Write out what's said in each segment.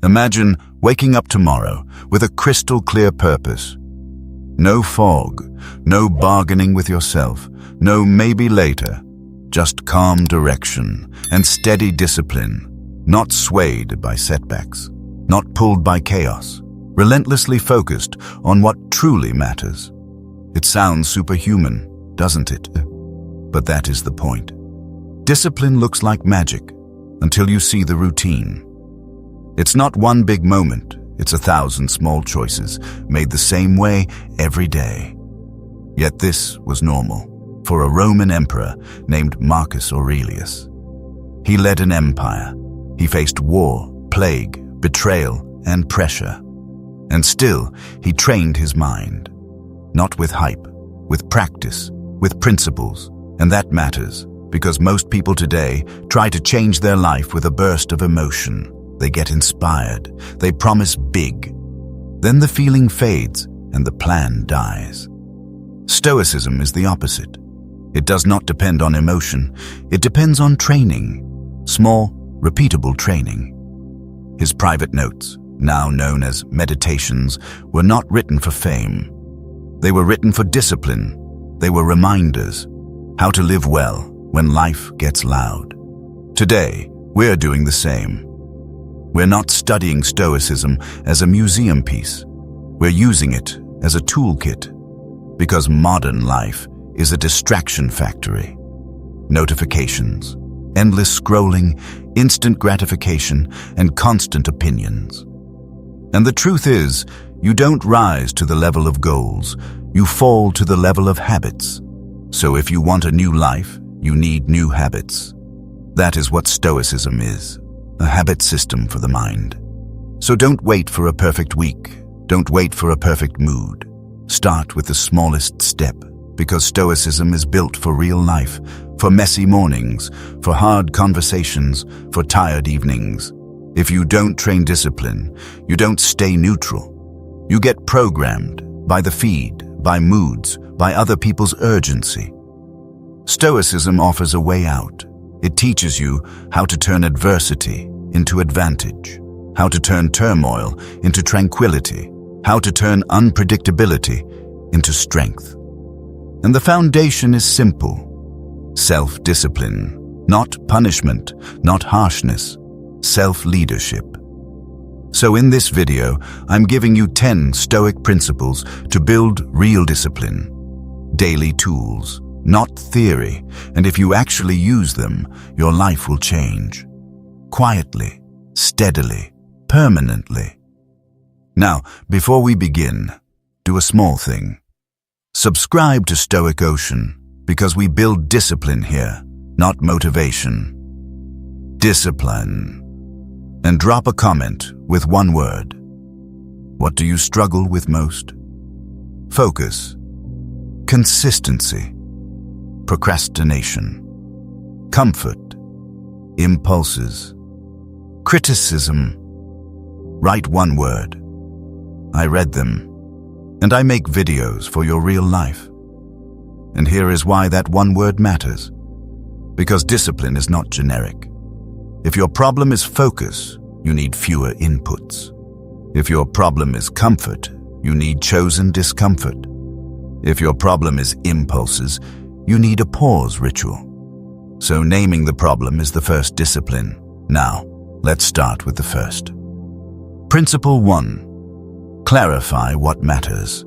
Imagine waking up tomorrow with a crystal clear purpose. No fog, no bargaining with yourself, no maybe later, just calm direction and steady discipline, not swayed by setbacks, not pulled by chaos, relentlessly focused on what truly matters. It sounds superhuman, doesn't it? But that is the point. Discipline looks like magic until you see the routine. It's not one big moment, it's 1,000 small choices made the same way every day. Yet this was normal for a Roman emperor named Marcus Aurelius. He led an empire. He faced war, plague, betrayal, and pressure. And still, he trained his mind. Not with hype, with practice, with principles. And that matters, because most people today try to change their life with a burst of emotion. They get inspired, they promise big. Then the feeling fades and the plan dies. Stoicism is the opposite. It does not depend on emotion, it depends on training. Small, repeatable training. His private notes, now known as meditations, were not written for fame. They were written for discipline. They were reminders how to live well when life gets loud. Today, we're doing the same. We're not studying Stoicism as a museum piece. We're using it as a toolkit, because modern life is a distraction factory. Notifications, endless scrolling, instant gratification, and constant opinions. And the truth is, you don't rise to the level of goals, you fall to the level of habits. So if you want a new life, you need new habits. That is what Stoicism is. A habit system for the mind. So don't wait for a perfect week. Don't wait for a perfect mood. Start with the smallest step, because Stoicism is built for real life, for messy mornings, for hard conversations, for tired evenings. If you don't train discipline, you don't stay neutral. You get programmed by the feed, by moods, by other people's urgency. Stoicism offers a way out. It teaches you how to turn adversity into advantage, how to turn turmoil into tranquility, how to turn unpredictability into strength. And the foundation is simple. Self-discipline, not punishment, not harshness, self-leadership. So in this video, I'm giving you 10 Stoic principles to build real discipline. Daily tools, not theory, and if you actually use them, your life will change. Quietly, steadily, permanently. Now, before we begin, do a small thing. Subscribe to Stoic Ocean, because we build discipline here, not motivation. Discipline. And drop a comment with one word. What do you struggle with most? Focus. Consistency. Procrastination. Comfort. Impulses. Criticism. Write one word. I read them, and I make videos for your real life. And here is why that one word matters. Because discipline is not generic. If your problem is focus, you need fewer inputs. If your problem is comfort, you need chosen discomfort. If your problem is impulses, you need a pause ritual. So naming the problem is the first discipline. Now, let's start with the first. Principle 1. Clarify what matters.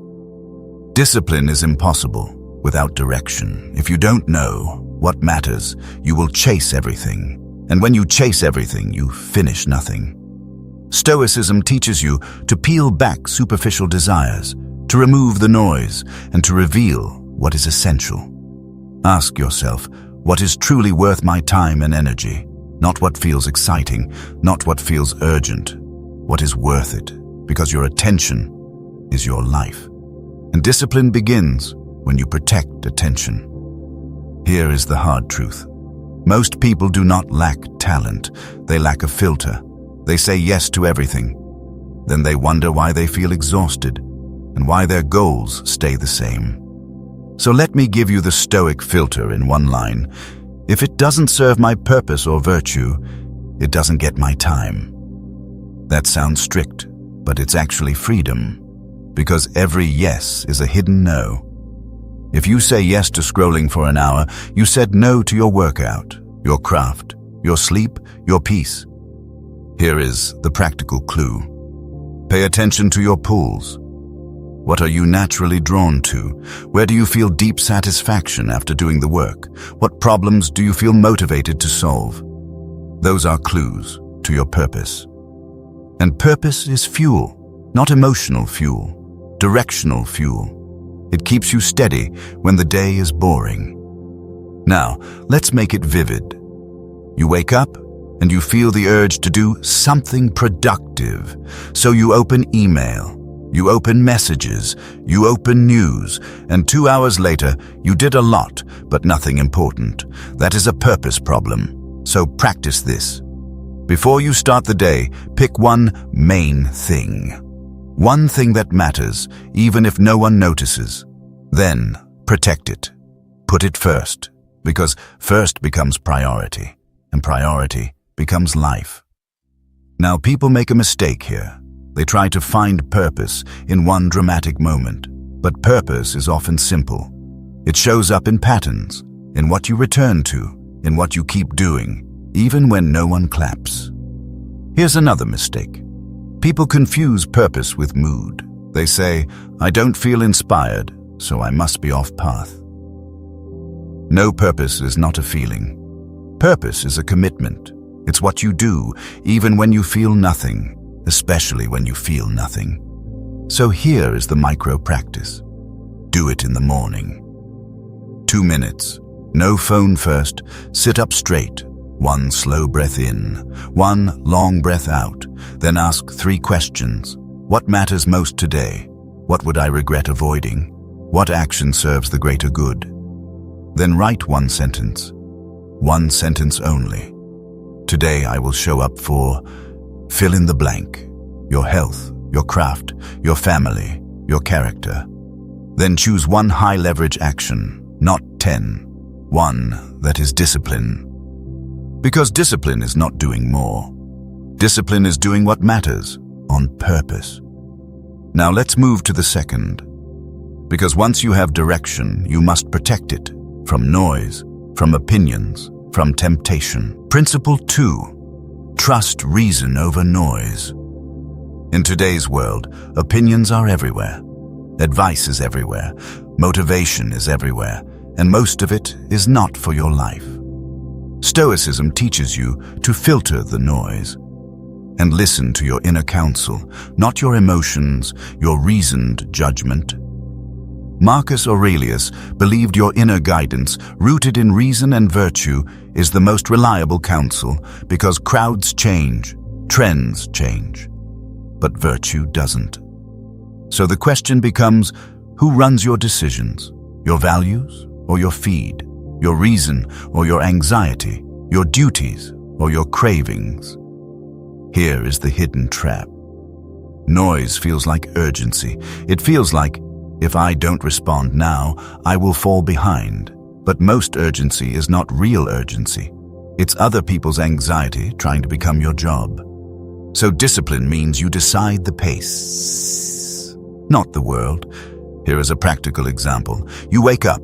Discipline is impossible without direction. If you don't know what matters, you will chase everything. And when you chase everything, you finish nothing. Stoicism teaches you to peel back superficial desires, to remove the noise, and to reveal what is essential. Ask yourself, what is truly worth my time and energy? Not what feels exciting, not what feels urgent. What is worth it? Because your attention is your life. And discipline begins when you protect attention. Here is the hard truth. Most people do not lack talent. They lack a filter. They say yes to everything. Then they wonder why they feel exhausted and why their goals stay the same. So let me give you the Stoic filter in one line. If it doesn't serve my purpose or virtue, it doesn't get my time. That sounds strict, but it's actually freedom, because every yes is a hidden no. If you say yes to scrolling for an hour, you said no to your workout, your craft, your sleep, your peace. Here is the practical clue. Pay attention to your pulls. What are you naturally drawn to? Where do you feel deep satisfaction after doing the work? What problems do you feel motivated to solve? Those are clues to your purpose. And purpose is fuel, not emotional fuel, directional fuel. It keeps you steady when the day is boring. Now, let's make it vivid. You wake up and you feel the urge to do something productive. So you open email, you open messages, you open news, and 2 hours later, you did a lot, but nothing important. That is a purpose problem. So practice this. Before you start the day, pick one main thing. One thing that matters, even if no one notices. Then, protect it. Put it first, because first becomes priority, and priority becomes life. Now, people make a mistake here. They try to find purpose in one dramatic moment, but purpose is often simple. It shows up in patterns, in what you return to, in what you keep doing, even when no one claps. Here's another mistake. People confuse purpose with mood. They say, I don't feel inspired, so I must be off path. No, purpose is not a feeling. Purpose is a commitment. It's what you do, even when you feel nothing, especially when you feel nothing. So here is the micro practice. Do it in the morning. 2 minutes. No phone first. Sit up straight. 1 slow breath in, 1 long breath out. Then ask 3 questions. What matters most today? What would I regret avoiding? What action serves the greater good? Then write 1 sentence. 1 sentence only. Today I will show up for fill in the blank. Your health, your craft, your family, your character. Then choose 1 high leverage action, not 10. 1 that is discipline. Because discipline is not doing more. Discipline is doing what matters, on purpose. Now let's move to the second. Because once you have direction, you must protect it from noise, from opinions, from temptation. Principle 2. Trust reason over noise. In today's world, opinions are everywhere. Advice is everywhere. Motivation is everywhere. And most of it is not for your life. Stoicism teaches you to filter the noise and listen to your inner counsel, not your emotions, your reasoned judgment. Marcus Aurelius believed your inner guidance, rooted in reason and virtue, is the most reliable counsel because crowds change, trends change, but virtue doesn't. So the question becomes, who runs your decisions? Your values or your feed? Your reason or your anxiety, your duties or your cravings? Here is the hidden trap. Noise feels like urgency. It feels like, if I don't respond now, I will fall behind. But most urgency is not real urgency. It's other people's anxiety trying to become your job. So discipline means you decide the pace, not the world. Here is a practical example. You wake up.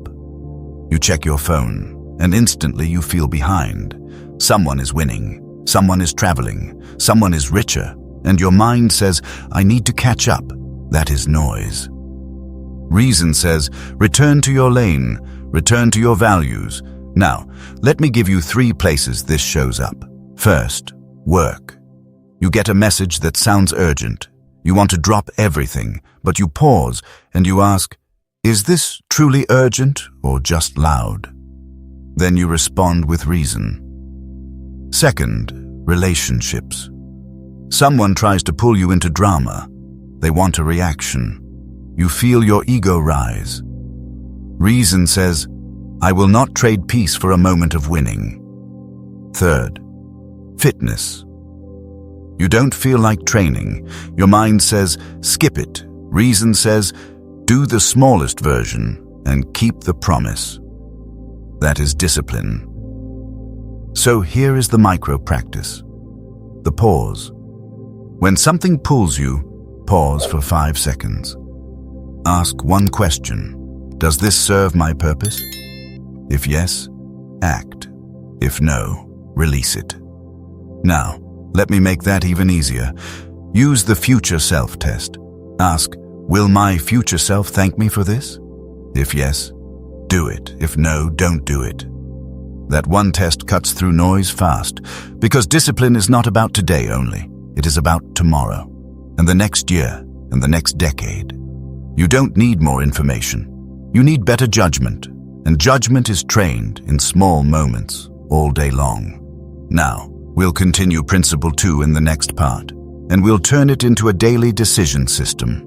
You check your phone, and instantly you feel behind. Someone is winning, someone is traveling, someone is richer, and your mind says, I need to catch up. That is noise. Reason says, return to your lane, return to your values. Now, let me give you 3 places this shows up. First, work. You get a message that sounds urgent. You want to drop everything, but you pause and you ask, is this truly urgent or just loud? Then you respond with reason. Second, relationships. Someone tries to pull you into drama. They want a reaction. You feel your ego rise. Reason says, I will not trade peace for a moment of winning. Third, fitness. You don't feel like training. Your mind says, skip it. Reason says, do the smallest version and keep the promise. That is discipline. So here is the micro practice. The pause. When something pulls you, pause for 5 seconds. Ask one question. Does this serve my purpose? If yes, act. If no, release it. Now, let me make that even easier. Use the future self test. Ask, will my future self thank me for this? If yes, do it. If no, don't do it. That one test cuts through noise fast, because discipline is not about today only. It is about tomorrow, and the next year, and the next decade. You don't need more information. You need better judgment, and judgment is trained in small moments all day long. Now, we'll continue Principle 2 in the next part, and we'll turn it into a daily decision system.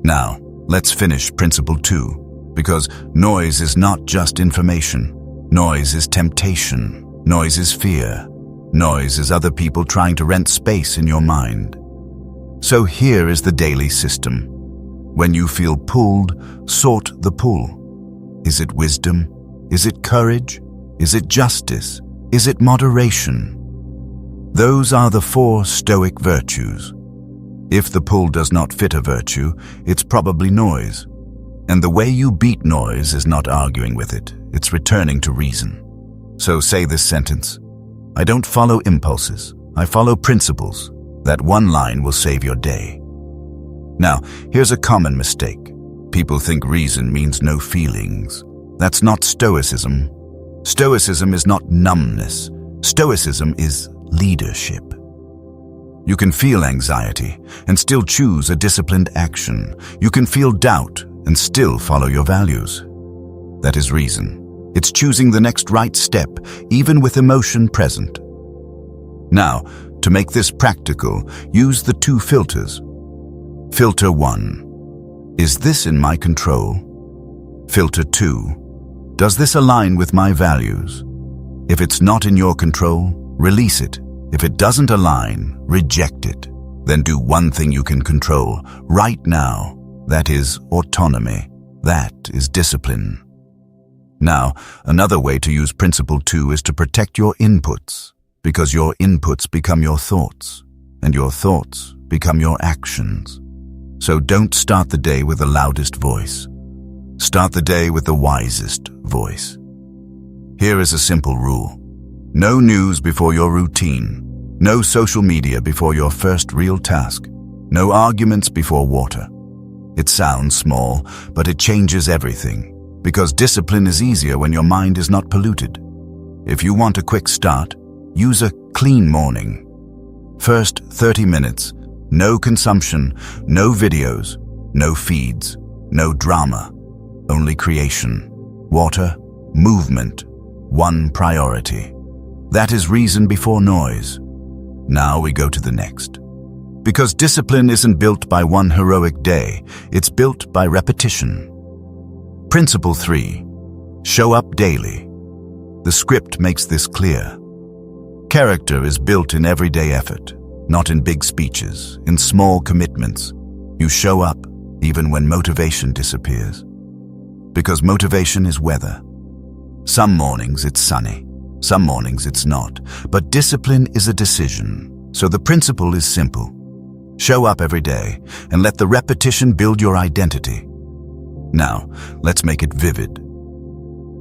Now, let's finish Principle 2, because noise is not just information. Noise is temptation. Noise is fear. Noise is other people trying to rent space in your mind. So here is the daily system. When you feel pulled, sort the pull. Is it wisdom? Is it courage? Is it justice? Is it moderation? Those are the 4 Stoic virtues. If the pull does not fit a virtue, it's probably noise. And the way you beat noise is not arguing with it, it's returning to reason. So say this sentence: I don't follow impulses, I follow principles. That one line will save your day. Now, here's a common mistake. People think reason means no feelings. That's not Stoicism. Stoicism is not numbness. Stoicism is leadership. You can feel anxiety and still choose a disciplined action. You can feel doubt and still follow your values. That is reason. It's choosing the next right step, even with emotion present. Now, to make this practical, use the 2 filters. Filter 1. Is this in my control? Filter 2. Does this align with my values? If it's not in your control, release it. If it doesn't align, reject it. Then do one thing you can control right now. That is autonomy. That is discipline. Now, another way to use Principle 2 is to protect your inputs, because your inputs become your thoughts, and your thoughts become your actions. So don't start the day with the loudest voice. Start the day with the wisest voice. Here is a simple rule. No news before your routine. No social media before your first real task. No arguments before water. It sounds small, but it changes everything, because discipline is easier when your mind is not polluted. If you want a quick start, use a clean morning. First 30 minutes, no consumption, no videos, no feeds, no drama, only creation, water, movement, one priority. That is reason before noise. Now we go to the next. Because discipline isn't built by one heroic day, it's built by repetition. Principle 3. Show up daily. The script makes this clear. Character is built in everyday effort, not in big speeches, in small commitments. You show up even when motivation disappears. Because motivation is weather. Some mornings it's sunny, some mornings it's not, but discipline is a decision. So the principle is simple. Show up every day and let the repetition build your identity. Now, let's make it vivid.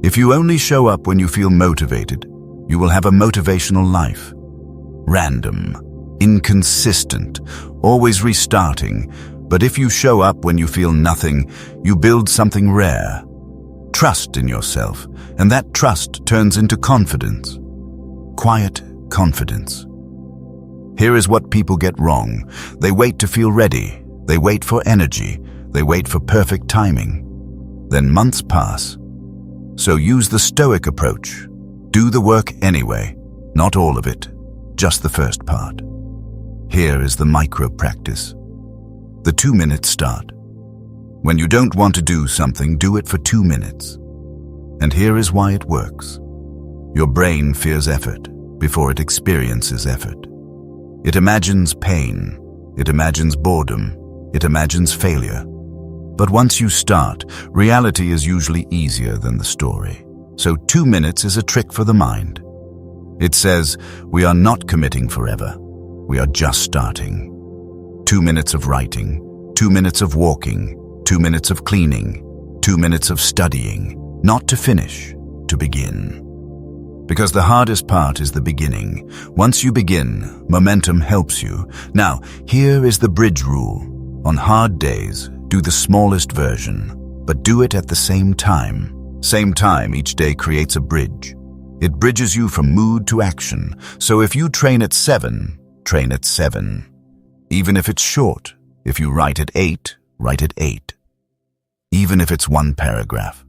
If you only show up when you feel motivated, you will have a motivational life. Random, inconsistent, always restarting. But if you show up when you feel nothing, you build something rare. Trust in yourself, and that trust turns into confidence. Quiet confidence. Here is what people get wrong. They wait to feel ready. They wait for energy. They wait for perfect timing. Then months pass. So use the Stoic approach. Do the work anyway. Not all of it, just the first part. Here is the micro practice. The 2-minute start. When you don't want to do something, do it for 2 minutes. And here is why it works. Your brain fears effort before it experiences effort. It imagines pain. It imagines boredom. It imagines failure. But once you start, reality is usually easier than the story. So 2 minutes is a trick for the mind. It says, we are not committing forever. We are just starting. 2 minutes of writing, 2 minutes of walking, 2 minutes of cleaning, 2 minutes of studying, not to finish, to begin. Because the hardest part is the beginning. Once you begin, momentum helps you. Now, here is the bridge rule. On hard days, do the smallest version, but do it at the same time. Same time each day creates a bridge. It bridges you from mood to action. So if you train at 7, train at 7. Even if it's short, if you write at 8, write at 8. Even if it's one paragraph.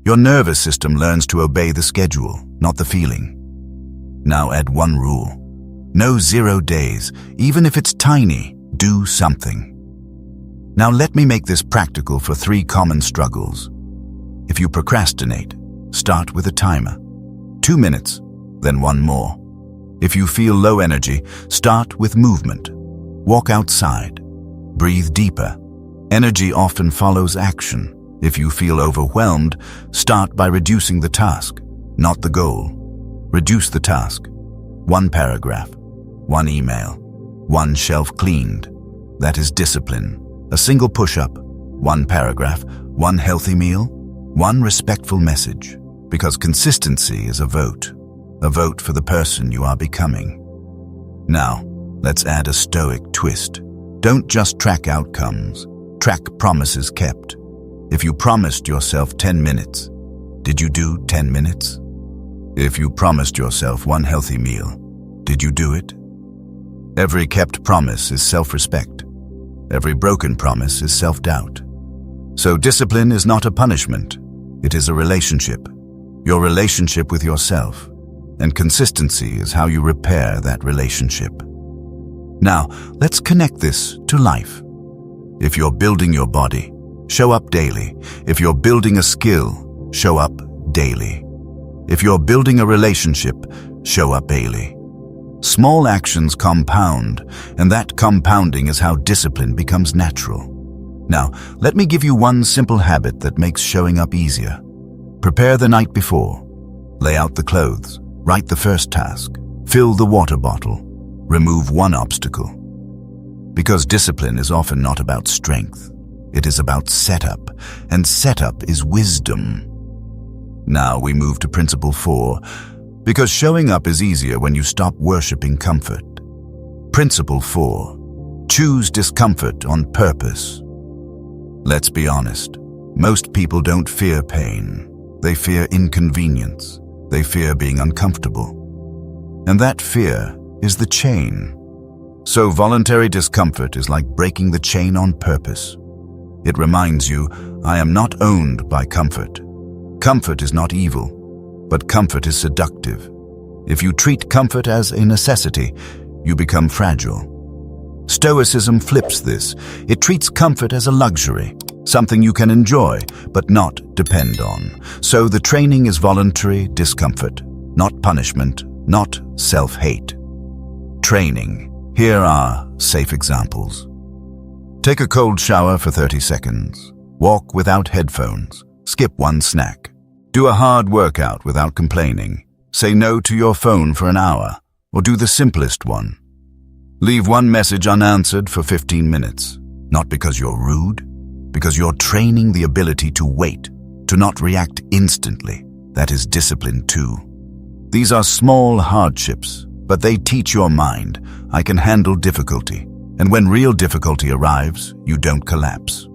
Your nervous system learns to obey the schedule, not the feeling. Now add one rule. No 0 days, even if it's tiny, do something. Now let me make this practical for 3 common struggles. If you procrastinate, start with a timer. 2 minutes, then 1 more. If you feel low energy, start with movement. Walk outside. Breathe deeper. Energy often follows action. If you feel overwhelmed, start by reducing the task, not the goal. Reduce the task. 1 paragraph, 1 email, 1 shelf cleaned. That is discipline. A single push-up, 1 paragraph, 1 healthy meal, 1 respectful message. Because consistency is a vote for the person you are becoming. Now, let's add a Stoic twist. Don't just track outcomes, track promises kept. If you promised yourself 10 minutes, did you do 10 minutes? If you promised yourself 1 healthy meal, did you do it? Every kept promise is self-respect. Every broken promise is self-doubt. So discipline is not a punishment. It is a relationship. Your relationship with yourself. And consistency is how you repair that relationship. Now, let's connect this to life. If you're building your body, show up daily. If you're building a skill, show up daily. If you're building a relationship, show up daily. Small actions compound, and that compounding is how discipline becomes natural. Now, let me give you 1 simple habit that makes showing up easier. Prepare the night before. Lay out the clothes. Write the first task. Fill the water bottle. Remove 1 obstacle. Because discipline is often not about strength. It is about setup, and setup is wisdom. Now we move to principle 4, because showing up is easier when you stop worshipping comfort. Principle 4, choose discomfort on purpose. Let's be honest, most people don't fear pain. They fear inconvenience. They fear being uncomfortable. And that fear is the chain. So voluntary discomfort is like breaking the chain on purpose. It reminds you, I am not owned by comfort. Comfort is not evil, but comfort is seductive. If you treat comfort as a necessity, you become fragile. Stoicism flips this. It treats comfort as a luxury, something you can enjoy, but not depend on. So the training is voluntary discomfort, not punishment, not self-hate. Training. Here are safe examples. Take a cold shower for 30 seconds. Walk without headphones. Skip 1 snack. Do a hard workout without complaining. Say no to your phone for an hour, or do the simplest one. Leave 1 message unanswered for 15 minutes. Not because you're rude, because you're training the ability to wait, to not react instantly. That is discipline too. These are small hardships, but they teach your mind, I can handle difficulty. And when real difficulty arrives, you don't collapse.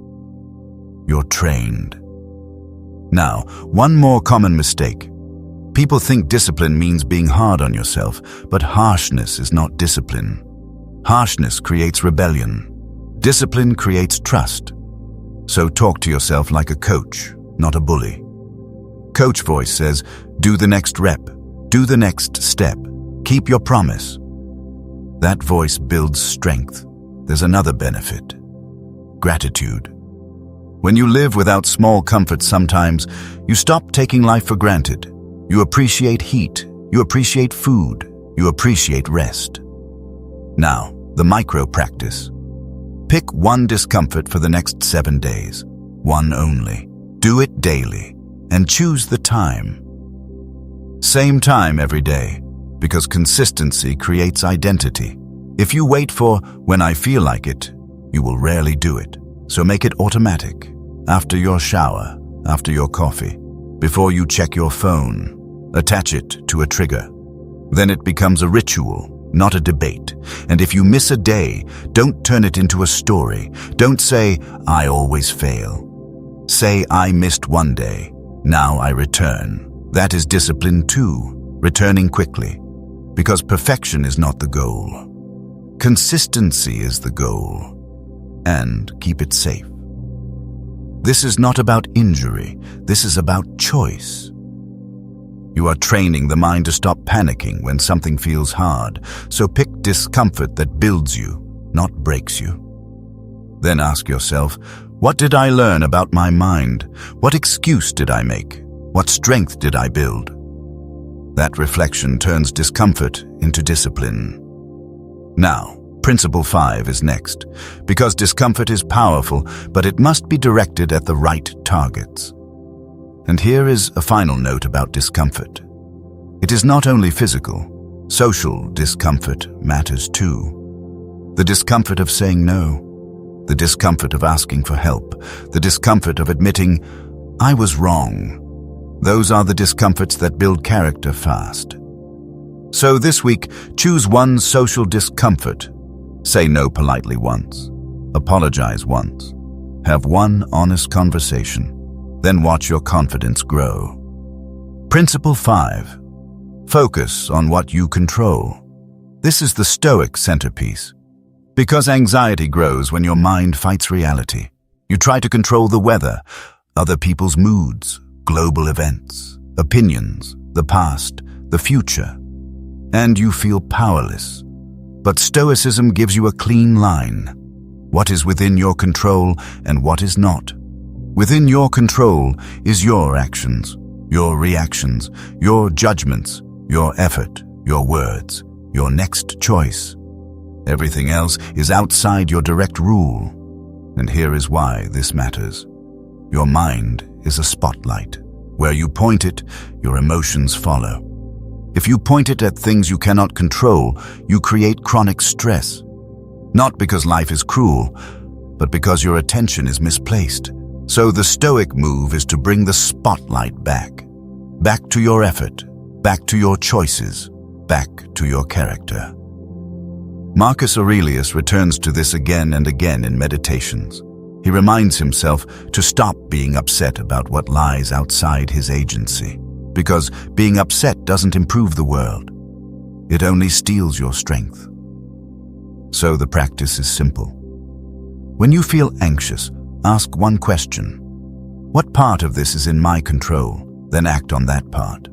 You're trained. Now, 1 more common mistake. People think discipline means being hard on yourself, but harshness is not discipline. Harshness creates rebellion. Discipline creates trust. So talk to yourself like a coach, not a bully. Coach voice says, do the next rep, do the next step, keep your promise. That voice builds strength. There's another benefit. Gratitude. When you live without small comforts sometimes, you stop taking life for granted. You appreciate heat, you appreciate food, you appreciate rest. Now, the micro practice. Pick 1 discomfort for the next 7 days. 1 only. Do it daily, and choose the time. Same time every day, because consistency creates identity. If you wait for when I feel like it, You will rarely do it, so make it automatic. After your shower, after your coffee, before you check your phone, attach it to a trigger. Then it becomes a ritual, not a debate. And if you miss a day, don't turn it into a story. Don't say, "I always fail." Say, "I missed one day. Now I return." That is discipline too, returning quickly. Because perfection is not the goal. Consistency is the goal. And keep it safe. This is not about injury. This is about choice. You are training the mind to stop panicking when something feels hard, so pick discomfort that builds you, not breaks you. Then ask yourself, what did I learn about my mind? What excuse did I make? What strength did I build? That reflection turns discomfort into discipline. Now, Principle 5 is next, because discomfort is powerful, but it must be directed at the right targets. And here is a final note about discomfort. It is not only physical. Social discomfort matters too. The discomfort of saying no, the discomfort of asking for help, the discomfort of admitting, "I was wrong." Those are the discomforts that build character fast. So this week, choose one social discomfort. Say no politely once. Apologize once. Have one honest conversation. Then watch your confidence grow. Principle 5. Focus on what you control. This is the Stoic centerpiece. Because anxiety grows when your mind fights reality. You try to control the weather, other people's moods, global events, opinions, the past, the future, and you feel powerless. But Stoicism gives you a clean line. What is within your control and what is not? Within your control is your actions, your reactions, your judgments, your effort, your words, your next choice. Everything else is outside your direct rule. And here is why this matters. Your mind is a spotlight. Where you point it, your emotions follow. If you point it at things you cannot control, you create chronic stress. Not because life is cruel, but because your attention is misplaced. So the Stoic move is to bring the spotlight back. Back to your effort, back to your choices, back to your character. Marcus Aurelius returns to this again and again in Meditations. He reminds himself to stop being upset about what lies outside his agency. Because being upset doesn't improve the world. It only steals your strength. So the practice is simple. When you feel anxious, ask one question. What part of this is in my control? Then act on that part.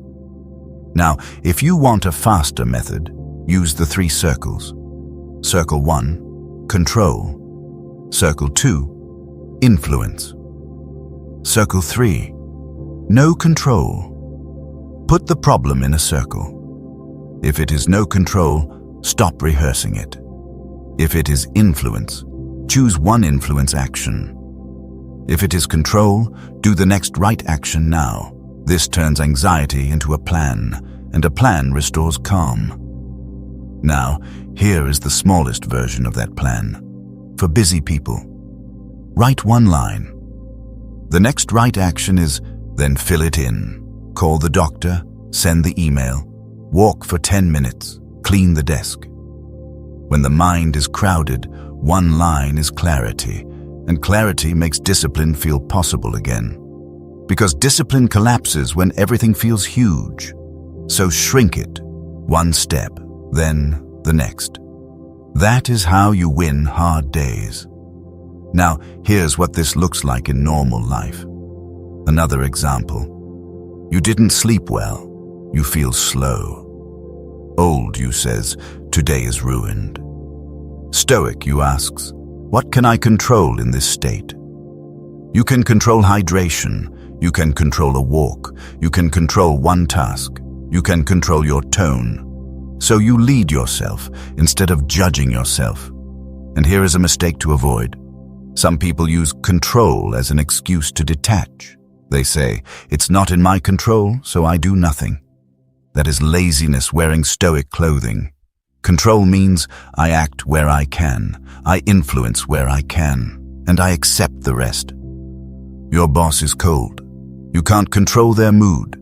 Now, if you want a faster method, use the 3 circles. Circle 1, control. Circle 2, influence. Circle 3, no control. Put the problem in a circle. If it is no control, stop rehearsing it. If it is influence, choose one influence action. If it is control, do the next right action now. This turns anxiety into a plan, and a plan restores calm. Now, here is the smallest version of that plan. For busy people, write one line. The next right action is then fill it in. Call the doctor, send the email, walk for 10 minutes, clean the desk. When the mind is crowded, one line is clarity, and clarity makes discipline feel possible again. Because discipline collapses when everything feels huge. So shrink it, one step, then the next. That is how you win hard days. Now, here's what this looks like in normal life. Another example. You didn't sleep well. You feel slow. Old, you says, today is ruined. Stoic, you asks, what can I control in this state? You can control hydration. You can control a walk. You can control one task. You can control your tone. So you lead yourself instead of judging yourself. And here is a mistake to avoid. Some people use control as an excuse to detach. They say, it's not in my control, so I do nothing. That is laziness wearing Stoic clothing. Control means I act where I can, I influence where I can, and I accept the rest. Your boss is cold. You can't control their mood,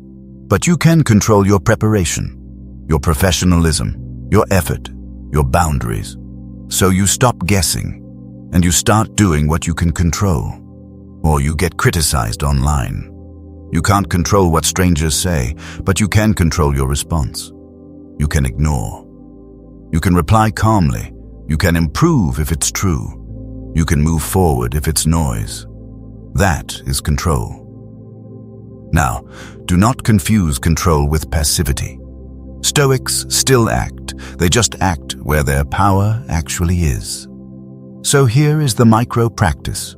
but you can control your preparation, your professionalism, your effort, your boundaries. So you stop guessing, and you start doing what you can control, or you get criticized online. You can't control what strangers say, but you can control your response. You can ignore. You can reply calmly. You can improve if it's true. You can move forward if it's noise. That is control. Now, do not confuse control with passivity. Stoics still act. They just act where their power actually is. So here is the micro practice.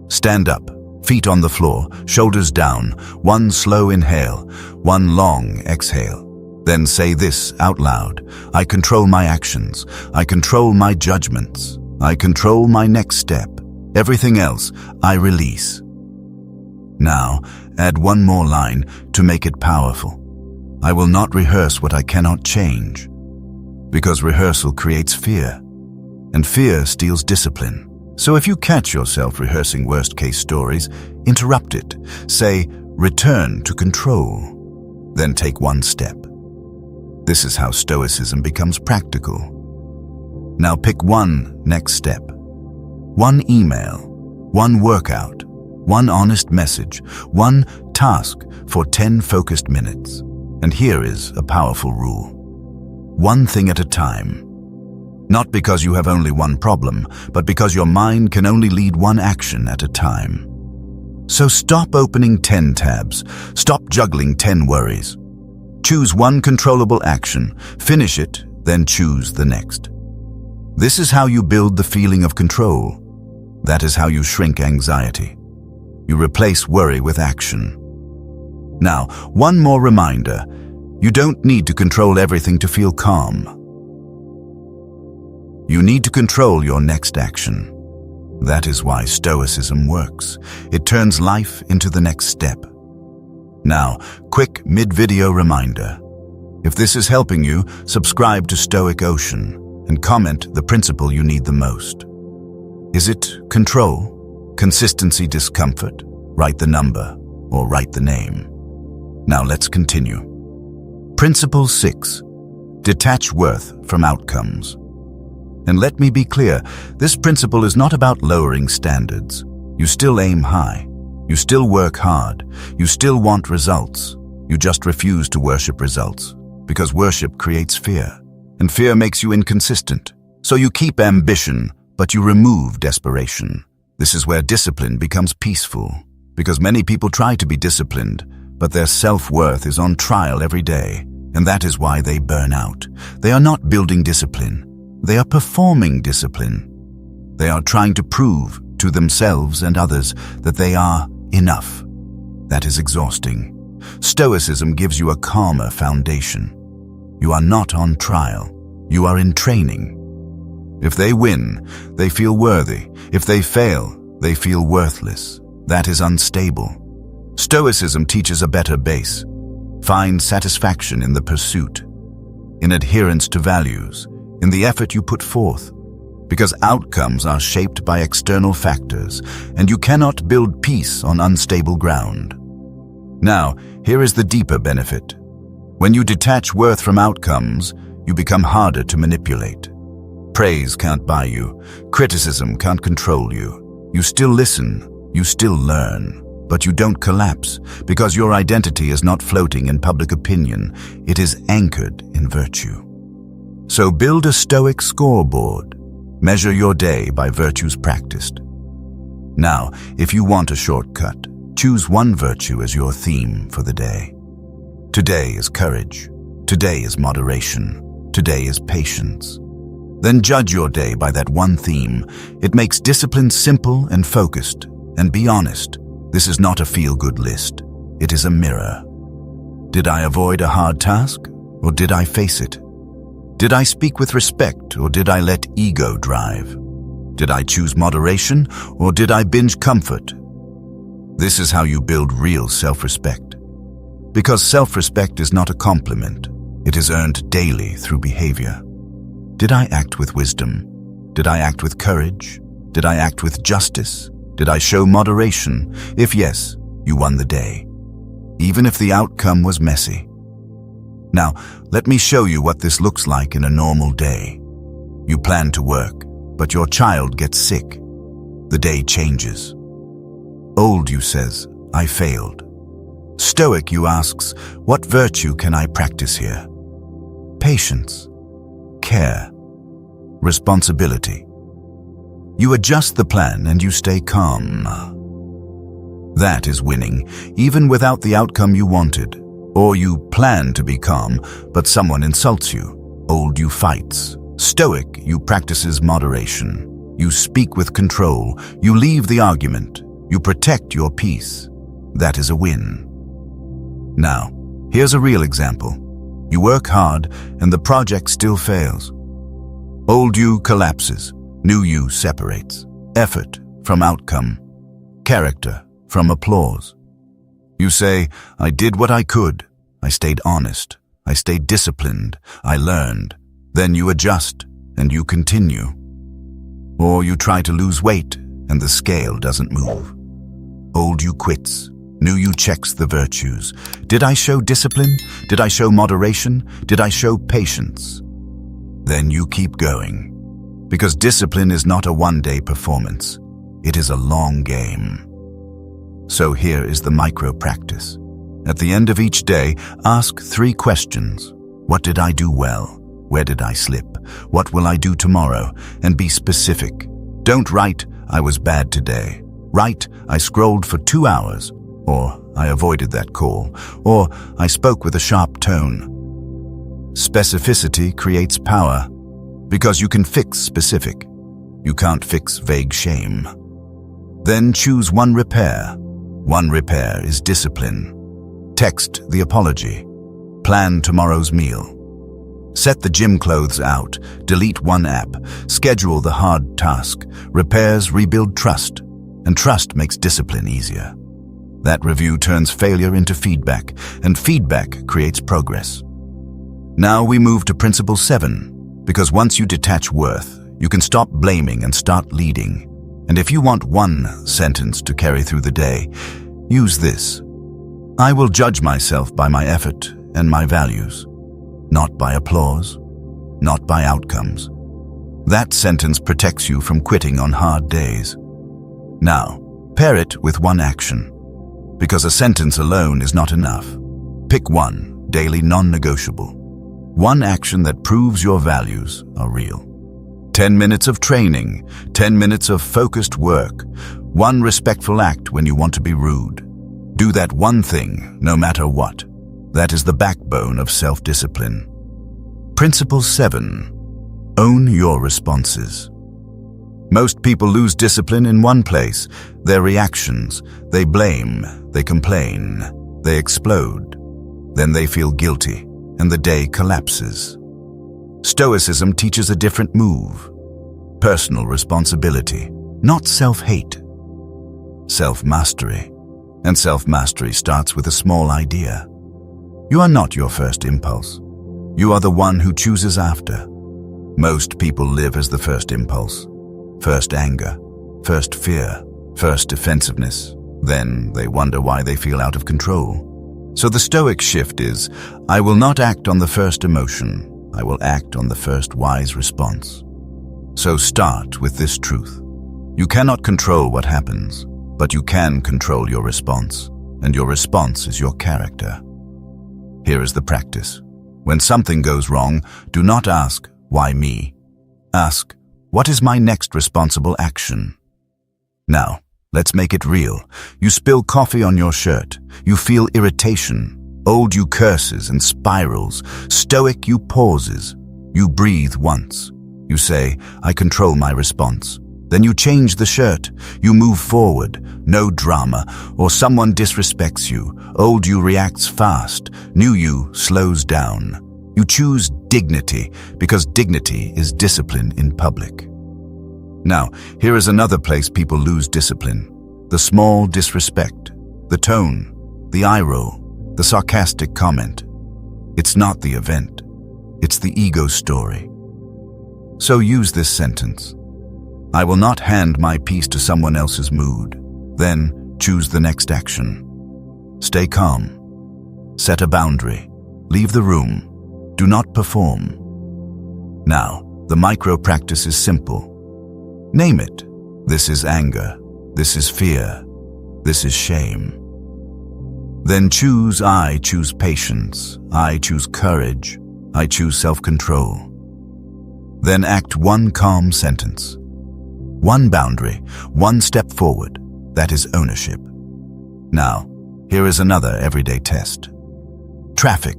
Stand up, feet on the floor, shoulders down, one slow inhale, one long exhale. Then say this out loud. I control my actions. I control my judgments. I control my next step. Everything else, I release. Now, add one more line to make it powerful. I will not rehearse what I cannot change, because rehearsal creates fear, and fear steals discipline. So if you catch yourself rehearsing worst-case stories, interrupt it. Say, return to control. Then take one step. This is how Stoicism becomes practical. Now pick one next step. One email, one workout, one honest message, one task for 10 focused minutes. And here is a powerful rule. One thing at a time. Not because you have only one problem, but because your mind can only lead one action at a time. So stop opening 10 tabs. Stop juggling 10 worries. Choose one controllable action, finish it, then choose the next. This is how you build the feeling of control. That is how you shrink anxiety. You replace worry with action. Now, one more reminder. You don't need to control everything to feel calm. You need to control your next action. That is why Stoicism works. It turns life into the next step. Now, quick mid-video reminder. If this is helping you, subscribe to Stoic Ocean and comment the principle you need the most. Is it control, consistency, discomfort? Write the number or write the name. Now let's continue. Principle 6. Detach worth from outcomes. And let me be clear, this principle is not about lowering standards. You still aim high. You still work hard. You still want results. You just refuse to worship results, because worship creates fear, and fear makes you inconsistent. So you keep ambition, but you remove desperation. This is where discipline becomes peaceful, because many people try to be disciplined, but their self-worth is on trial every day, and that is why they burn out. They are not building discipline. They are performing discipline. They are trying to prove to themselves and others that they are enough. That is exhausting. Stoicism gives you a calmer foundation. You are not on trial. You are in training. If they win, they feel worthy. If they fail, they feel worthless. That is unstable. Stoicism teaches a better base. Find satisfaction in the pursuit, in adherence to values, in the effort you put forth, because outcomes are shaped by external factors, and you cannot build peace on unstable ground. Now, here is the deeper benefit. When you detach worth from outcomes, you become harder to manipulate. Praise can't buy you. Criticism can't control you. You still listen. You still learn. But you don't collapse, because your identity is not floating in public opinion. It is anchored in virtue. So build a Stoic scoreboard. Measure your day by virtues practiced. Now, if you want a shortcut, choose one virtue as your theme for the day. Today is courage. Today is moderation. Today is patience. Then judge your day by that one theme. It makes discipline simple and focused. And be honest, this is not a feel-good list. It is a mirror. Did I avoid a hard task, or did I face it? Did I speak with respect, or did I let ego drive? Did I choose moderation, or did I binge comfort? This is how you build real self-respect. Because self-respect is not a compliment. It is earned daily through behavior. Did I act with wisdom? Did I act with courage? Did I act with justice? Did I show moderation? If yes, you won the day, even if the outcome was messy. Now, let me show you what this looks like in a normal day. You plan to work, but your child gets sick. The day changes. Old you says, I failed. Stoic you asks, what virtue can I practice here? Patience, care, responsibility. You adjust the plan and you stay calm. That is winning, even without the outcome you wanted. Or you plan to be calm, but someone insults you. Old you fights. Stoic you practices moderation. You speak with control. You leave the argument. You protect your peace. That is a win. Now, here's a real example. You work hard and the project still fails. Old you collapses. New you separates. Effort from outcome. Character from applause. You say, I did what I could. I stayed honest. I stayed disciplined. I learned. Then you adjust and you continue. Or you try to lose weight and the scale doesn't move. Old you quits. New you checks the virtues. Did I show discipline? Did I show moderation? Did I show patience? Then you keep going. Because discipline is not a one-day performance. It is a long game. So here is the micro-practice. At the end of each day, ask 3 questions. What did I do well? Where did I slip? What will I do tomorrow? And be specific. Don't write, I was bad today. Write, I scrolled for 2 hours. Or, I avoided that call. Or, I spoke with a sharp tone. Specificity creates power. Because you can fix specific. You can't fix vague shame. Then choose one repair. One repair is discipline. Text the apology. Plan tomorrow's meal. Set the gym clothes out. Delete one app. Schedule the hard task. Repairs rebuild trust. And trust makes discipline easier. That review turns failure into feedback, and feedback creates progress. Now we move to Principle 7, because once you detach worth, you can stop blaming and start leading. And if you want one sentence to carry through the day, use this. I will judge myself by my effort and my values, not by applause, not by outcomes. That sentence protects you from quitting on hard days. Now, pair it with one action, because a sentence alone is not enough. Pick one daily non-negotiable. One action that proves your values are real. 10 minutes of training, 10 minutes of focused work, one respectful act when you want to be rude. Do that one thing, no matter what. That is the backbone of self-discipline. Principle 7. Own your responses. Most people lose discipline in one place, their reactions. They blame, they complain, they explode. Then they feel guilty, and the day collapses. Stoicism teaches a different move. Personal responsibility, not self-hate. Self-mastery. And self-mastery starts with a small idea. You are not your first impulse. You are the one who chooses after. Most people live as the first impulse. First anger, first fear, first defensiveness. Then they wonder why they feel out of control. So the Stoic shift is, I will not act on the first emotion. I will act on the first wise response. So start with this truth. You cannot control what happens, but you can control your response, and your response is your character. Here is the practice. When something goes wrong, do not ask, why me? Ask, what is my next responsible action? Now, let's make it real. You spill coffee on your shirt. You feel irritation. Old you curses and spirals. Stoic you pauses. You breathe once. You say, I control my response. Then you change the shirt. You move forward. No drama. Or someone disrespects you. Old you reacts fast. New you slows down. You choose dignity because dignity is discipline in public. Now, here is another place people lose discipline. The small disrespect, the tone, the eye roll, the sarcastic comment. It's not the event. It's the ego story. So use this sentence. I will not hand my peace to someone else's mood. Then choose the next action. Stay calm. Set a boundary. Leave the room. Do not perform. Now, the micro practice is simple. Name it. This is anger. This is fear. This is shame. Then choose. I choose patience. I choose courage. I choose self-control. Then act one calm sentence. One boundary, one step forward. That is ownership. Now, here is another everyday test. Traffic,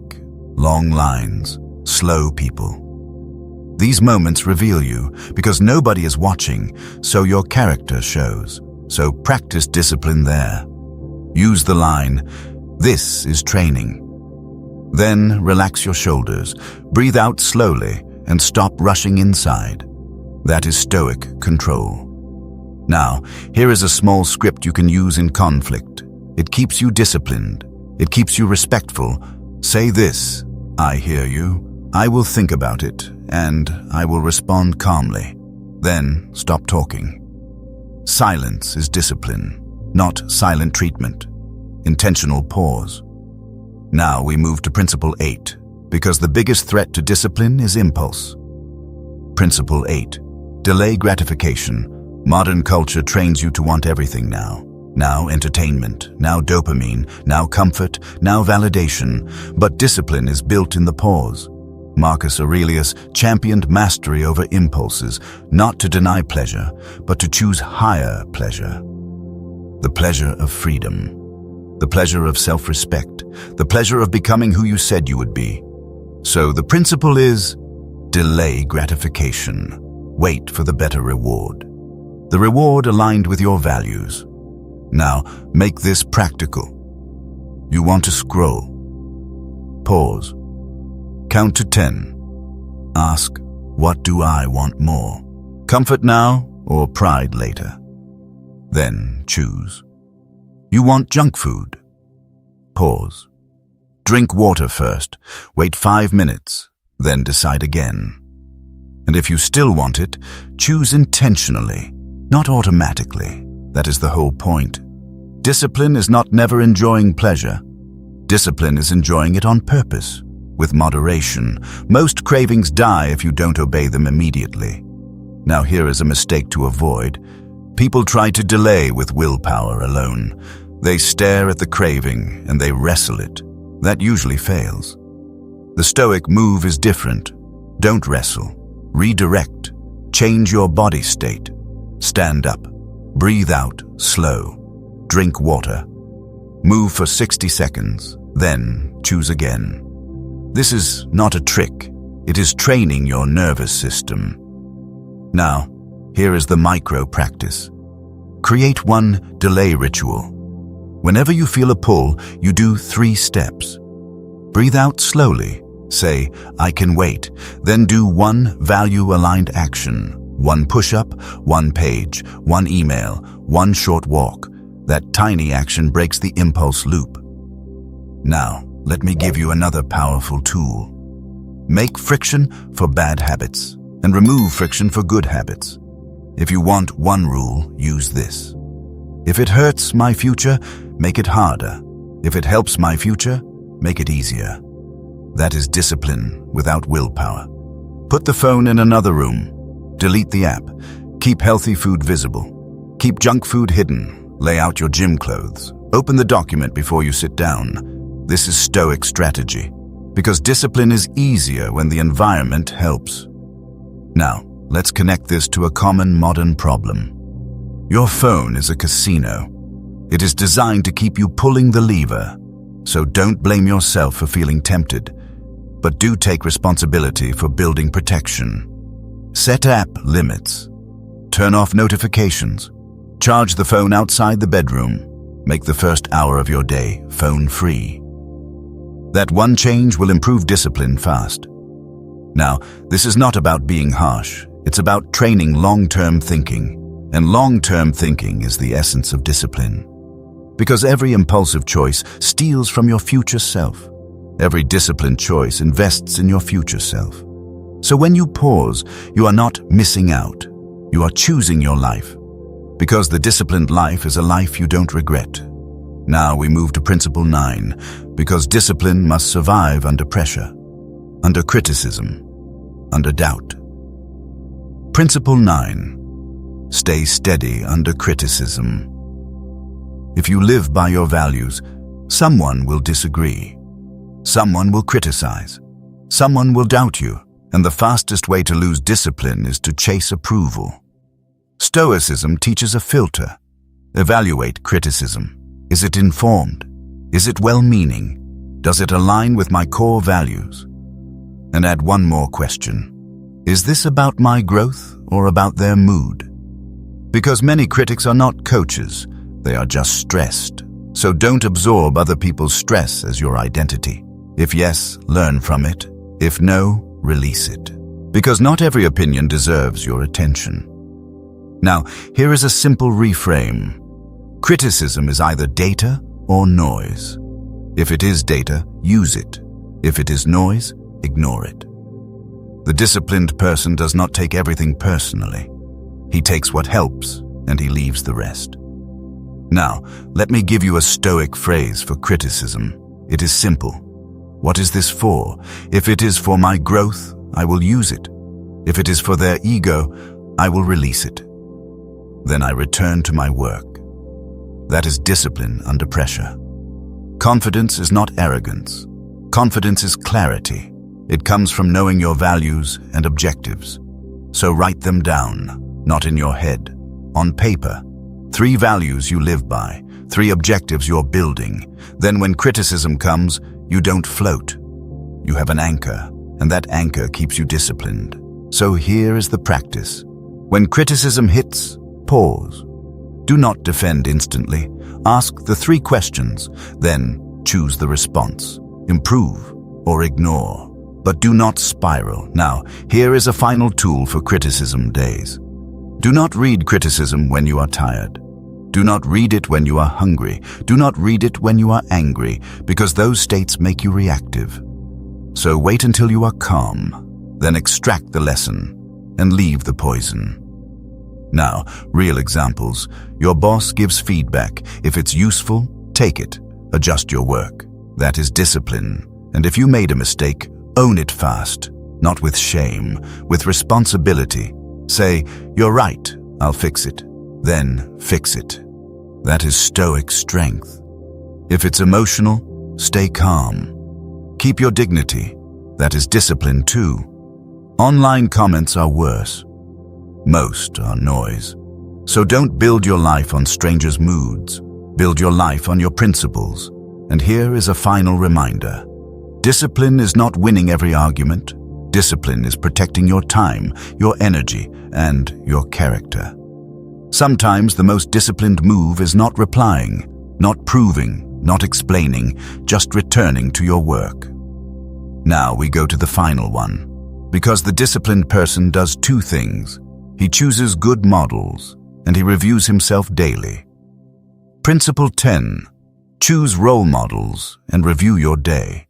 long lines, slow people. These moments reveal you because nobody is watching, so your character shows. So practice discipline there. Use the line, "This is training." Then relax your shoulders, breathe out slowly, and stop rushing inside. That is Stoic control. Now, here is a small script you can use in conflict. It keeps you disciplined. It keeps you respectful. Say this, "I hear you. I will think about it, and I will respond calmly." Then stop talking. Silence is discipline, not silent treatment. Intentional pause. Now we move to Principle 8, because the biggest threat to discipline is impulse. Principle 8. Delay gratification. Modern culture trains you to want everything now. Now entertainment, now dopamine, now comfort, now validation. But discipline is built in the pause. Marcus Aurelius championed mastery over impulses, not to deny pleasure, but to choose higher pleasure. The pleasure of freedom. The pleasure of self-respect. The pleasure of becoming who you said you would be. So the principle is, delay gratification. Wait for the better reward. The reward aligned with your values. Now, make this practical. You want to scroll. Pause. Count to 10. Ask, what do I want more? Comfort now or pride later? Then choose. You want junk food? Pause. Drink water first. Wait 5 minutes, then decide again. And if you still want it, choose intentionally, not automatically. That is the whole point. Discipline is not never enjoying pleasure. Discipline is enjoying it on purpose, with moderation. Most cravings die if you don't obey them immediately. Now here is a mistake to avoid. People try to delay with willpower alone. They stare at the craving and they wrestle it. That usually fails. The Stoic move is different. Don't wrestle. Redirect. Change your body state. Stand up. Breathe out, slow. Drink water. Move for 60 seconds, then choose again. This is not a trick. It is training your nervous system. Now, here is the micro practice. Create one delay ritual. Whenever you feel a pull, you do 3 steps. Breathe out slowly. Say, I can wait. Then do 1 value-aligned action. 1 push-up, 1 page, 1 email, 1 short walk. That tiny action breaks the impulse loop. Now, let me give you another powerful tool. Make friction for bad habits and remove friction for good habits. If you want one rule, use this. If it hurts my future, make it harder. If it helps my future, make it easier. That is discipline without willpower. Put the phone in another room. Delete the app. Keep healthy food visible. Keep junk food hidden. Lay out your gym clothes. Open the document before you sit down. This is Stoic strategy, because discipline is easier when the environment helps. Now, let's connect this to a common modern problem. Your phone is a casino. It is designed to keep you pulling the lever. So don't blame yourself for feeling tempted, but do take responsibility for building protection. Set app limits. Turn off notifications. Charge the phone outside the bedroom. Make the first hour of your day phone-free. That one change will improve discipline fast. Now, this is not about being harsh. It's about training long-term thinking. And long-term thinking is the essence of discipline. Because every impulsive choice steals from your future self. Every disciplined choice invests in your future self. So when you pause, you are not missing out. You are choosing your life. Because the disciplined life is a life you don't regret. Now we move to principle 9, because discipline must survive under pressure, under criticism, under doubt. Principle 9. Stay steady under criticism. If you live by your values, someone will disagree. Someone will criticize. Someone will doubt you, and the fastest way to lose discipline is to chase approval. Stoicism teaches a filter. Evaluate criticism. Is it informed? Is it well-meaning? Does it align with my core values? And add one more question. Is this about my growth or about their mood? Because many critics are not coaches, they are just stressed. So don't absorb other people's stress as your identity. If yes, learn from it. If no, release it. Because not every opinion deserves your attention. Now, here is a simple reframe. Criticism is either data or noise. If it is data, use it. If it is noise, ignore it. The disciplined person does not take everything personally. He takes what helps, and he leaves the rest. Now, let me give you a Stoic phrase for criticism. It is simple. What is this for? If it is for my growth, I will use it. If it is for their ego, I will release it. Then I return to my work. That is discipline under pressure. Confidence is not arrogance. Confidence is clarity. It comes from knowing your values and objectives. So write them down, not in your head, on paper. 3 values you live by, 3 objectives you're building. Then when criticism comes, you don't float. You have an anchor, and that anchor keeps you disciplined. So here is the practice. When criticism hits, pause. Do not defend instantly. Ask the 3 questions, then choose the response. Improve or ignore. But do not spiral. Now, here is a final tool for criticism days. Do not read criticism when you are tired. Do not read it when you are hungry. Do not read it when you are angry, because those states make you reactive. So wait until you are calm, then extract the lesson and leave the poison. Now, real examples. Your boss gives feedback. If it's useful, take it. Adjust your work. That is discipline. And if you made a mistake, own it fast, not with shame, with responsibility. Say, "You're right, I'll fix it." Then fix it. That is Stoic strength. If it's emotional, stay calm. Keep your dignity. That is discipline too. Online comments are worse. Most are noise. So don't build your life on strangers' moods. Build your life on your principles. And here is a final reminder. Discipline is not winning every argument. Discipline is protecting your time, your energy, and your character. Sometimes the most disciplined move is not replying, not proving, not explaining, just returning to your work. Now we go to the final one. Because the disciplined person does 2 things. He chooses good models, and he reviews himself daily. Principle 10. Choose role models and review your day.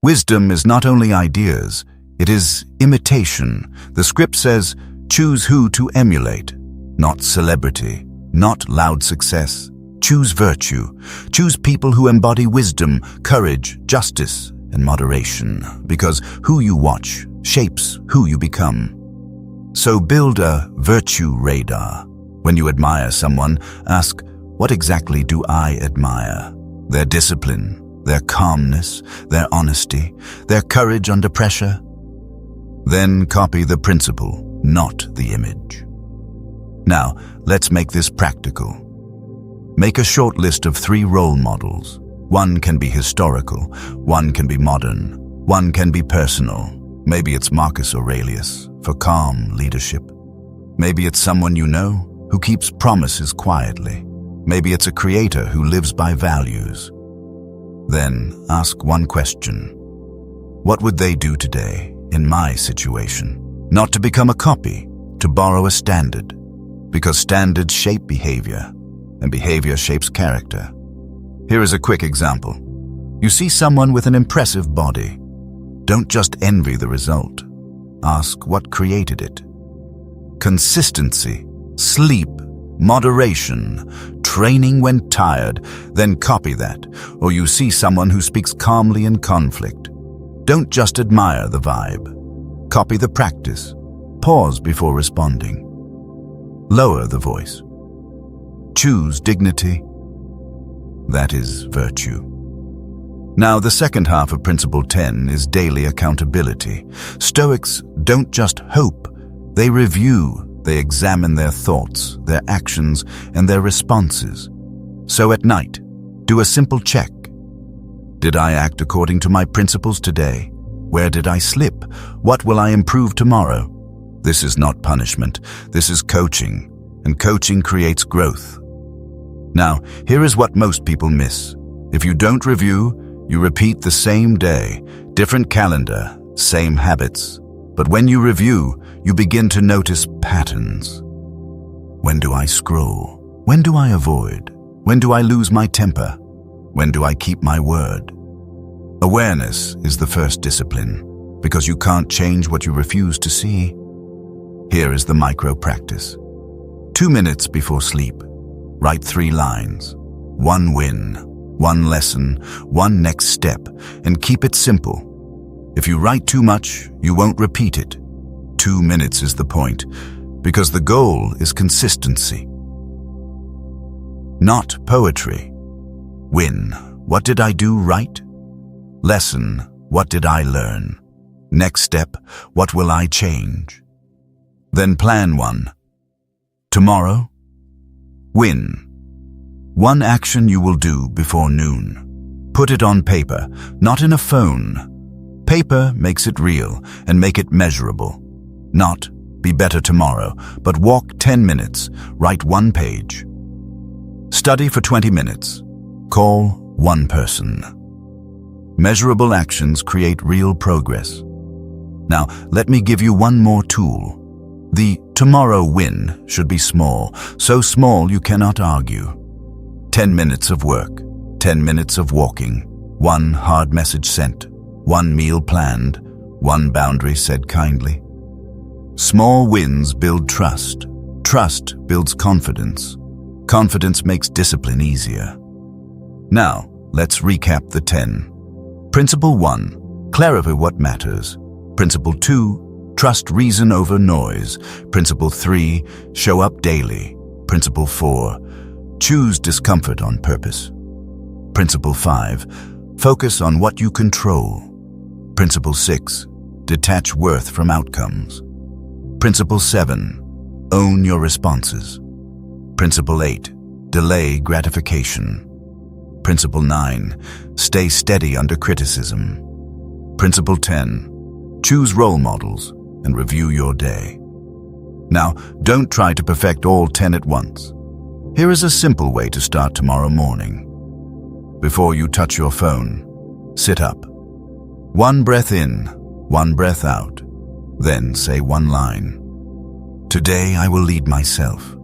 Wisdom is not only ideas, it is imitation. The script says, choose who to emulate, not celebrity, not loud success. Choose virtue. Choose people who embody wisdom, courage, justice, and moderation, because who you watch shapes who you become. So build a virtue radar. When you admire someone, ask, what exactly do I admire? Their discipline, their calmness, their honesty, their courage under pressure. Then copy the principle, not the image. Now, let's make this practical. Make a short list of 3 role models. One can be historical, one can be modern, one can be personal. Maybe it's Marcus Aurelius for calm leadership. Maybe it's someone you know who keeps promises quietly. Maybe it's a creator who lives by values. Then ask one question. What would they do today in my situation? Not to become a copy, to borrow a standard. Because standards shape behavior, and behavior shapes character. Here is a quick example. You see someone with an impressive body. Don't just envy the result. Ask what created it. Consistency, sleep, moderation, training when tired, then copy that, or you see someone who speaks calmly in conflict. Don't just admire the vibe. Copy the practice. Pause before responding. Lower the voice. Choose dignity. That is virtue. Now, the second half of Principle 10 is daily accountability. Stoics don't just hope, they review. They examine their thoughts, their actions, and their responses. So at night, do a simple check. Did I act according to my principles today? Where did I slip? What will I improve tomorrow? This is not punishment. This is coaching, and coaching creates growth. Now, here is what most people miss. If you don't review, you repeat the same day, different calendar, same habits. But when you review, you begin to notice patterns. When do I scroll? When do I avoid? When do I lose my temper? When do I keep my word? Awareness is the first discipline, because you can't change what you refuse to see. Here is the micro practice. 2 minutes before sleep, write 3 lines. 1 win, 1 lesson, 1 next step, and keep it simple. If you write too much, you won't repeat it. 2 minutes is the point, because the goal is consistency. Not poetry. Win, what did I do right? Lesson, what did I learn? Next step, what will I change? Then plan 1. Tomorrow, win. 1 action you will do before noon. Put it on paper, not in a phone. Paper makes it real and make it measurable. Not be better tomorrow, but walk 10 minutes, write 1 page. Study for 20 minutes. Call 1 person. Measurable actions create real progress. Now, let me give you 1 more tool. The tomorrow win should be small, so small you cannot argue. 10 minutes of work, 10 minutes of walking, 1 hard message sent, 1 meal planned, 1 boundary said kindly. Small wins build trust. Trust builds confidence. Confidence makes discipline easier. Now, let's recap the 10. Principle 1, clarify what matters. Principle 2, trust reason over noise. Principle 3, show up daily. Principle 4, choose discomfort on purpose. Principle 5, focus on what you control. Principle 6, detach worth from outcomes. Principle 7, own your responses. Principle 8, delay gratification. Principle 9, stay steady under criticism. Principle 10, choose role models and review your day. Now, don't try to perfect all 10 at once. Here is a simple way to start tomorrow morning. Before you touch your phone, sit up. 1 breath in, 1 breath out. Then say 1 line. Today I will lead myself.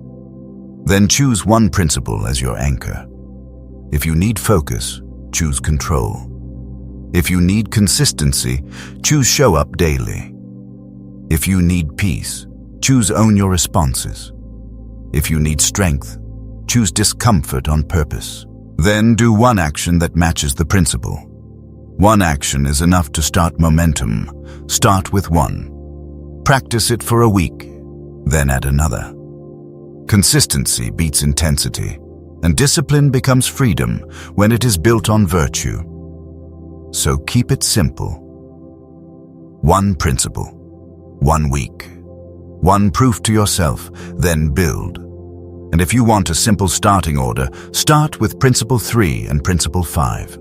Then choose 1 principle as your anchor. If you need focus, choose control. If you need consistency, choose show up daily. If you need peace, choose own your responses. If you need strength, choose discomfort on purpose. Then do 1 action that matches the principle. 1 action is enough to start momentum. Start with 1. Practice it for a week, then add another. Consistency beats intensity, and discipline becomes freedom when it is built on virtue. So keep it simple. 1 principle, 1 week, 1 proof to yourself, then build. And if you want a simple starting order, start with Principle 3 and Principle 5.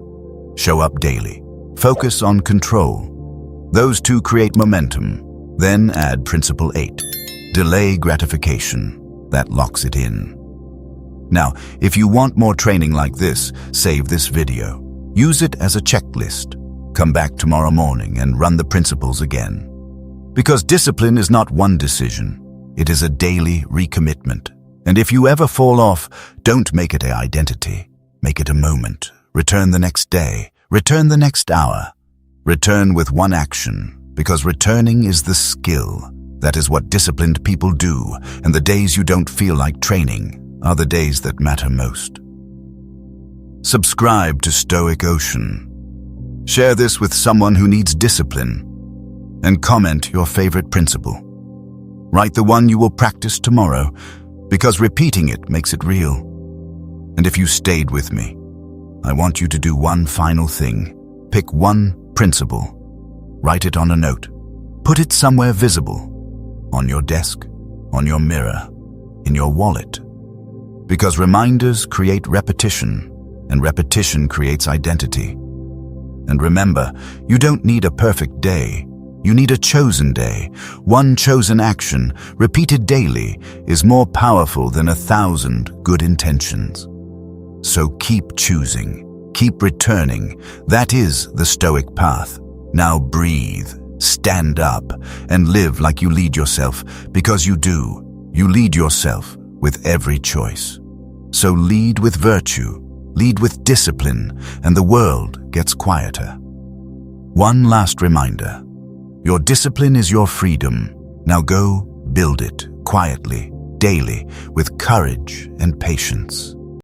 Show up daily. Focus on control. Those 2 create momentum. Then add Principle 8. Delay gratification. That locks it in. Now, if you want more training like this, save this video. Use it as a checklist. Come back tomorrow morning and run the principles again. Because discipline is not one decision. It is a daily recommitment. And if you ever fall off, don't make it an identity. Make it a moment. Return the next day. Return the next hour. Return with 1 action, Because returning is the skill. That is what disciplined people do, and the days you don't feel like training are the days that matter most. Subscribe to Stoic Ocean. Share this with someone who needs discipline, and comment your favorite principle. Write the one you will practice tomorrow, because repeating it makes it real. And if you stayed with me, I want you to do one final thing. Pick one principle. Write it on a note. Put it somewhere visible. On your desk, on your mirror, in your wallet. Because reminders create repetition, and repetition creates identity. And remember, you don't need a perfect day. You need a chosen day. One chosen action, repeated daily, is more powerful than 1,000 good intentions. So keep choosing, keep returning. That is the Stoic path. Now breathe, stand up, and live like you lead yourself, because you do. You lead yourself with every choice. So lead with virtue, lead with discipline, and the world gets quieter. One last reminder. Your discipline is your freedom. Now go build it quietly, daily, with courage and patience.